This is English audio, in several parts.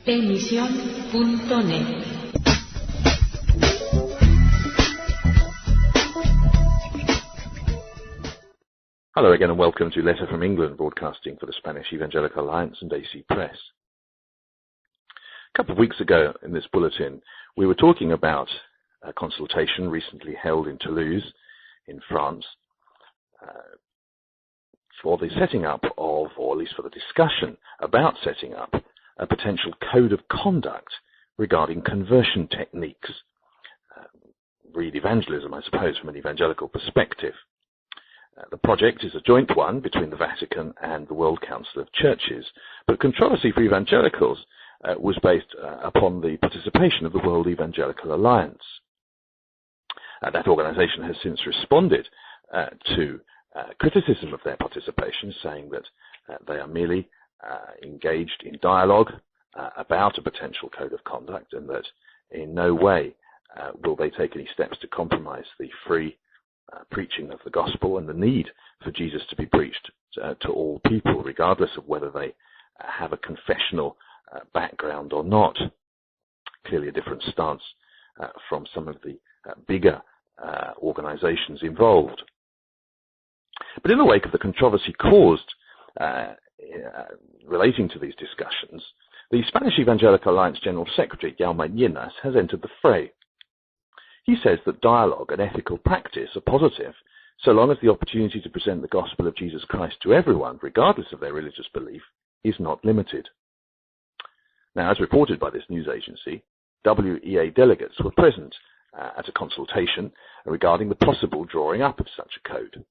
Emisión.net. Hello again and welcome to Letter from England, broadcasting for the Spanish Evangelical Alliance and AC Press. A couple of weeks ago in this bulletin, we were talking about a consultation recently held in Toulouse in France for the setting up of, or at least for the discussion about setting up, a potential code of conduct regarding conversion techniques. Read evangelism, I suppose, from an evangelical perspective. The project is a joint one between the Vatican and the World Council of Churches, but controversy for evangelicals was based upon the participation of the World Evangelical Alliance. That organization has since responded to criticism of their participation, saying that they are merely engaged in dialogue about a potential code of conduct and that in no way will they take any steps to compromise the free preaching of the gospel and the need for Jesus to be preached to all people, regardless of whether they have a confessional background or not. Clearly a different stance from some of the bigger organizations involved. But in the wake of the controversy caused relating to these discussions, the Spanish Evangelical Alliance General Secretary, Jaume Llenas, has entered the fray. He says that dialogue and ethical practice are positive, so long as the opportunity to present the gospel of Jesus Christ to everyone, regardless of their religious belief, is not limited. Now, as reported by this news agency, WEA delegates were present at a consultation regarding the possible drawing up of such a code.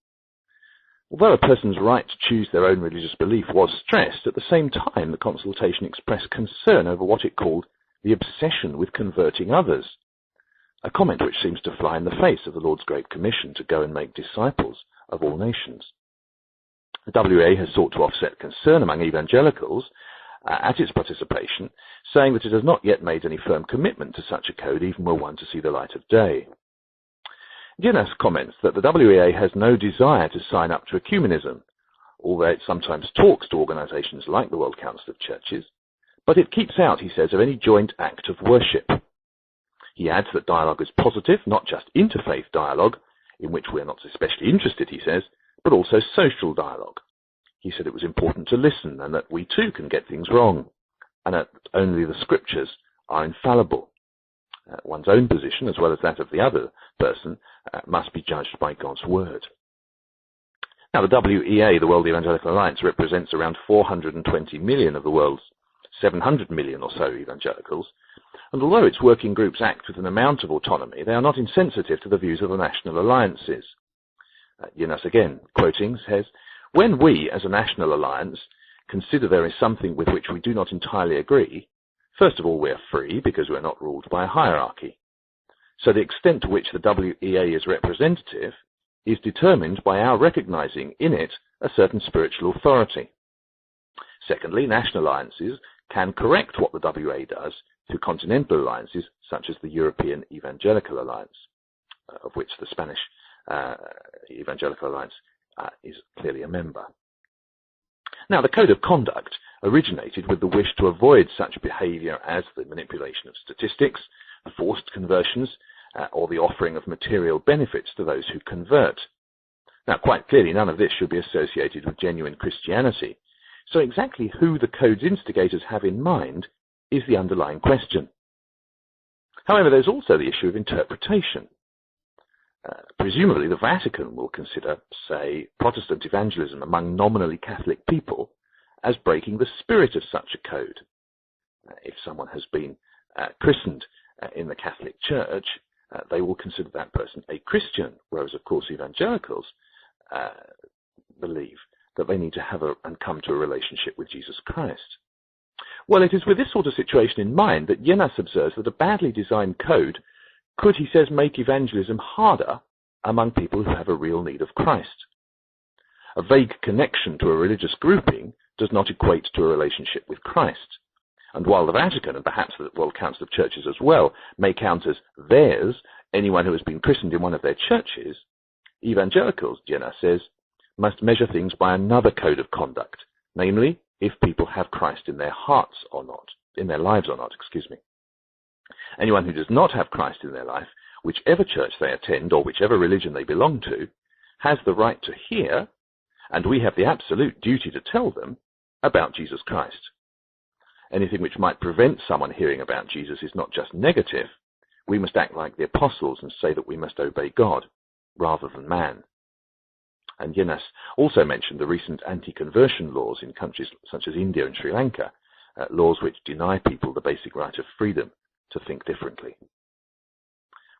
Although a person's right to choose their own religious belief was stressed, at the same time the consultation expressed concern over what it called the obsession with converting others, a comment which seems to fly in the face of the Lord's Great Commission to go and make disciples of all nations. The WA has sought to offset concern among evangelicals at its participation, saying that it has not yet made any firm commitment to such a code, even were one to see the light of day. Llenas comments that the WEA has no desire to sign up to ecumenism, although it sometimes talks to organizations like the World Council of Churches, but it keeps out, he says, of any joint act of worship. He adds that dialogue is positive, not just interfaith dialogue, in which we are not especially interested, he says, but also social dialogue. He said it was important to listen and that we too can get things wrong, and that only the scriptures are infallible. One's own position, as well as that of the other person, must be judged by God's word. Now, the WEA, the World Evangelical Alliance, represents around 420 million of the world's 700 million or so evangelicals, and although its working groups act with an amount of autonomy, they are not insensitive to the views of the national alliances. Llenas, again, quoting, says, "When we, as a national alliance, consider there is something with which we do not entirely agree, first of all, we are free because we are not ruled by a hierarchy. So the extent to which the WEA is representative is determined by our recognizing in it a certain spiritual authority. Secondly, national alliances can correct what the WA does through continental alliances such as the European Evangelical Alliance, of which the Spanish Evangelical Alliance is clearly a member." Now, the Code of Conduct originated with the wish to avoid such behavior as the manipulation of statistics, forced conversions, or the offering of material benefits to those who convert. Now, quite clearly, none of this should be associated with genuine Christianity. So exactly who the Code's instigators have in mind is the underlying question. However, there's also the issue of interpretation. Presumably, the Vatican will consider, say, Protestant evangelism among nominally Catholic people as breaking the spirit of such a code. If someone has been christened in the Catholic Church, they will consider that person a Christian, whereas, of course, evangelicals believe that they need to have and come to a relationship with Jesus Christ. Well, it is with this sort of situation in mind that Llenas observes that a badly designed code could, he says, make evangelism harder among people who have a real need of Christ. A vague connection to a religious grouping does not equate to a relationship with Christ. And while the Vatican, and perhaps the World Council of Churches as well, may count as theirs anyone who has been christened in one of their churches, evangelicals, Llenas says, must measure things by another code of conduct, namely, if people have Christ in their hearts or not, in their lives or not, Anyone who does not have Christ in their life, whichever church they attend or whichever religion they belong to, has the right to hear, and we have the absolute duty to tell them, about Jesus Christ. Anything which might prevent someone hearing about Jesus is not just negative. We must act like the apostles and say that we must obey God rather than man. And Llenas also mentioned the recent anti-conversion laws in countries such as India and Sri Lanka, laws which deny people the basic right of freedom to think differently.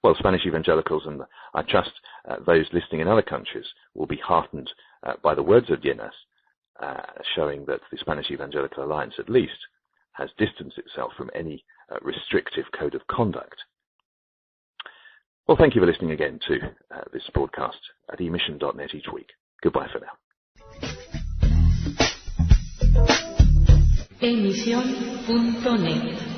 Well, Spanish evangelicals, and I trust those listening in other countries, will be heartened by the words of Llenas, showing that the Spanish Evangelical Alliance, at least, has distanced itself from any restrictive code of conduct. Well, thank you for listening again to this broadcast at emission.net each week. Goodbye for now. Emission.net